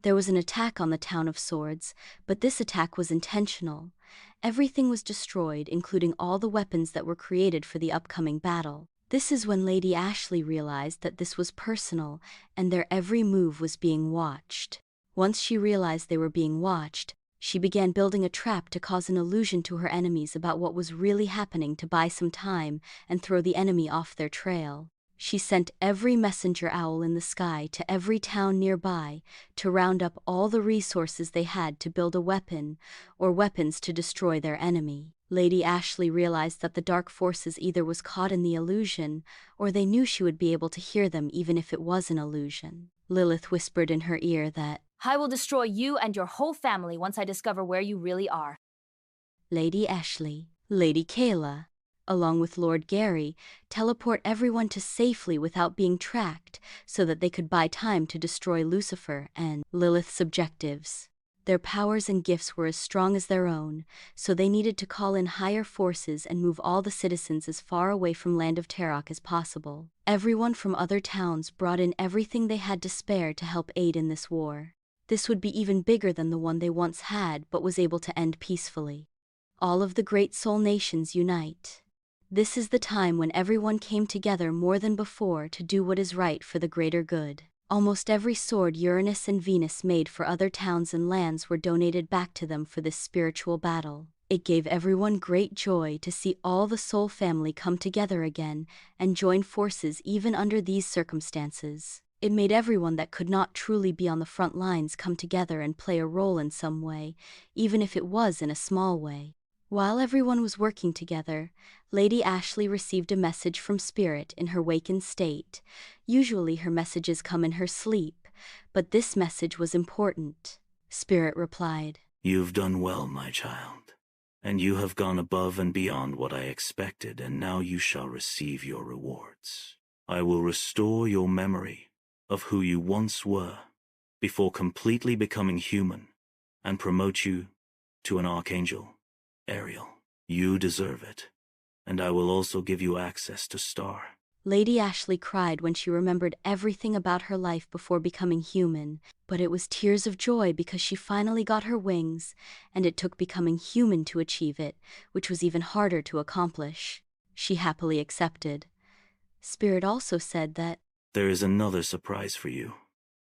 There was an attack on the Town of Swords, but this attack was intentional. Everything was destroyed, including all the weapons that were created for the upcoming battle. This is when Lady Ashley realized that this was personal, and their every move was being watched. Once she realized they were being watched, she began building a trap to cause an illusion to her enemies about what was really happening to buy some time and throw the enemy off their trail. She sent every messenger owl in the sky to every town nearby to round up all the resources they had to build a weapon or weapons to destroy their enemy. Lady Ashley realized that the dark forces either was caught in the illusion, or they knew she would be able to hear them even if it was an illusion. Lilith whispered in her ear that, "I will destroy you and your whole family once I discover where you really are." Lady Ashley, Lady Kayla, along with Lord Gary, teleport everyone to safely without being tracked so that they could buy time to destroy Lucifer and Lilith's objectives. Their powers and gifts were as strong as their own, so they needed to call in higher forces and move all the citizens as far away from land of Taroc as possible. Everyone from other towns brought in everything they had to spare to help aid in this war. This would be even bigger than the one they once had but was able to end peacefully. All of the great soul nations unite. This is the time when everyone came together more than before to do what is right for the greater good. Almost every sword Uranus and Venus made for other towns and lands were donated back to them for this spiritual battle. It gave everyone great joy to see all the soul family come together again and join forces even under these circumstances. It made everyone that could not truly be on the front lines come together and play a role in some way, even if it was in a small way. While everyone was working together, Lady Ashley received a message from Spirit in her wakened state. Usually her messages come in her sleep, but this message was important. Spirit replied, "You've done well, my child, and you have gone above and beyond what I expected, and now you shall receive your rewards. I will restore your memory of who you once were before completely becoming human and promote you to an archangel. Ariel, you deserve it, and I will also give you access to Star." Lady Ashley cried when she remembered everything about her life before becoming human, but it was tears of joy because she finally got her wings, and it took becoming human to achieve it, which was even harder to accomplish. She happily accepted. Spirit also said that, "There is another surprise for you,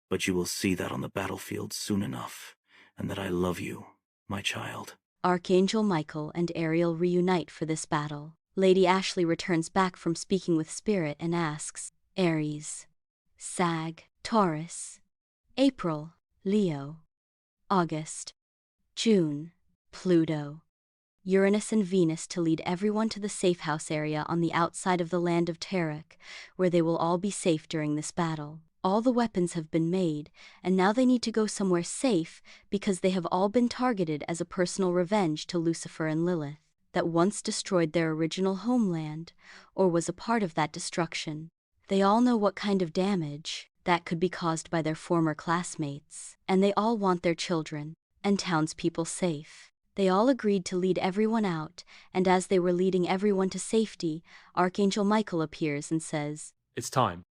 but you will see that on the battlefield soon enough, and that I love you, my child." Archangel Michael and Ariel reunite for this battle. Lady Ashley returns back from speaking with Spirit and asks, Aries, Sag, Taurus, April, Leo, August, June, Pluto, Uranus and Venus to lead everyone to the safe house area on the outside of the land of Taroc, where they will all be safe during this battle. All the weapons have been made, and now they need to go somewhere safe because they have all been targeted as a personal revenge to Lucifer and Lilith, that once destroyed their original homeland, or was a part of that destruction. They all know what kind of damage that could be caused by their former classmates, and they all want their children and townspeople safe. They all agreed to lead everyone out, and as they were leading everyone to safety, Archangel Michael appears and says, "It's time.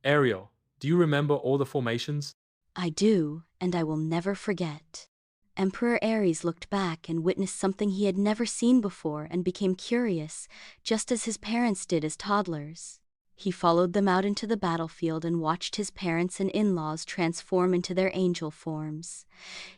Ariel, do you remember all the formations?" "I do, and I will never forget." Emperor Aries looked back and witnessed something he had never seen before and became curious, just as his parents did as toddlers. He followed them out into the battlefield and watched his parents and in-laws transform into their angel forms.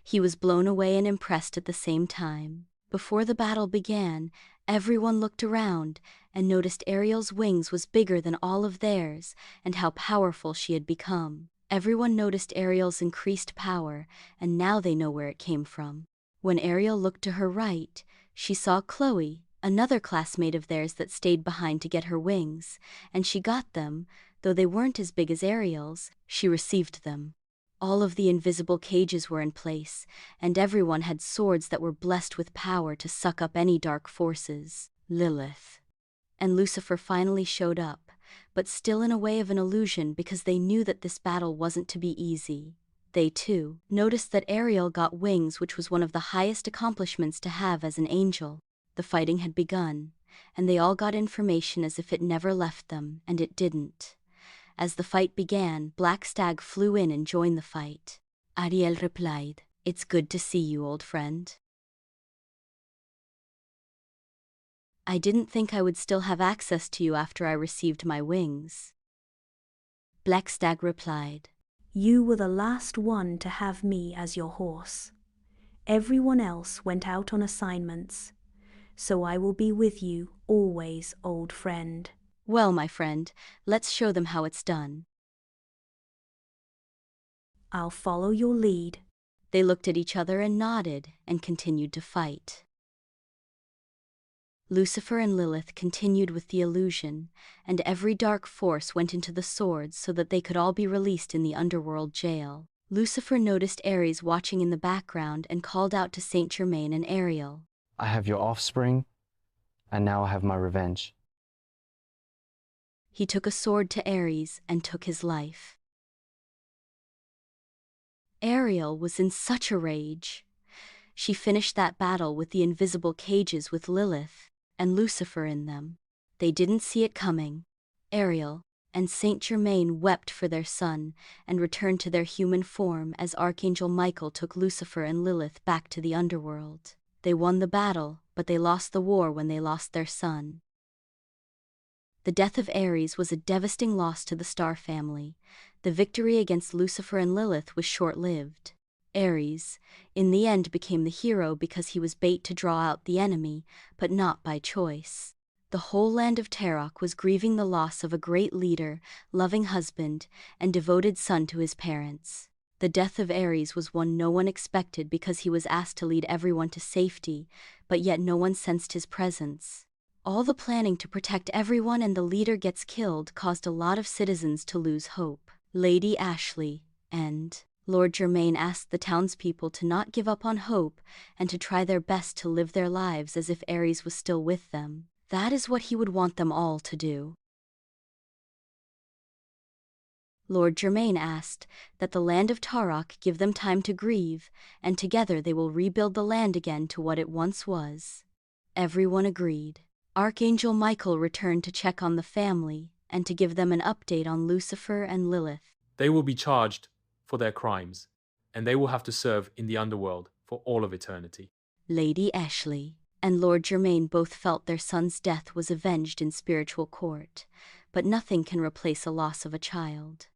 He was blown away and impressed at the same time. Before the battle began, everyone looked around and noticed Ariel's wings was bigger than all of theirs and how powerful she had become. Everyone noticed Ariel's increased power, and now they know where it came from. When Ariel looked to her right, she saw Chloe, another classmate of theirs that stayed behind to get her wings, and she got them. Though they weren't as big as Ariel's, she received them. All of the invisible cages were in place, and everyone had swords that were blessed with power to suck up any dark forces. Lilith and Lucifer finally showed up, but still in a way of an illusion because they knew that this battle wasn't to be easy. They, too, noticed that Ariel got wings, which was one of the highest accomplishments to have as an angel. The fighting had begun, and they all got information as if it never left them, and it didn't. As the fight began, Black Stag flew in and joined the fight. Ariel replied, "It's good to see you, old friend. I didn't think I would still have access to you after I received my wings." Black Stag replied, You were the last one to have me as your horse. Everyone else went out on assignments, so I will be with you always, old friend. "Well, my friend, let's show them how it's done." I'll follow your lead. They looked at each other and nodded and continued to fight. Lucifer and Lilith continued with the illusion, and every dark force went into the swords so that they could all be released in the underworld jail. Lucifer noticed Aries watching in the background and called out to Saint Germain and Ariel. I have your offspring, and now I have my revenge. He took a sword to Aries and took his life. Ariel was in such a rage. She finished that battle with the invisible cages with Lilith and Lucifer in them. They didn't see it coming. Ariel and Saint Germain wept for their son and returned to their human form as Archangel Michael took Lucifer and Lilith back to the underworld. They won the battle, but they lost the war when they lost their son. The death of Aries was a devastating loss to the Star family. The victory against Lucifer and Lilith was short-lived. Aries, in the end, became the hero because he was bait to draw out the enemy, but not by choice. The whole land of Taroc was grieving the loss of a great leader, loving husband, and devoted son to his parents. The death of Aries was one no one expected because he was asked to lead everyone to safety, but yet no one sensed his presence. All the planning to protect everyone and the leader gets killed caused a lot of citizens to lose hope. Lady Ashley and Lord Germain asked the townspeople to not give up on hope and to try their best to live their lives as if Aries was still with them. That is what he would want them all to do. Lord Germain asked that the land of Taroc give them time to grieve, and together they will rebuild the land again to what it once was. Everyone agreed. Archangel Michael returned to check on the family and to give them an update on Lucifer and Lilith. They will be charged for their crimes, and they will have to serve in the underworld for all of eternity. Lady Ashley and Lord Germain both felt their son's death was avenged in spiritual court, but nothing can replace a loss of a child.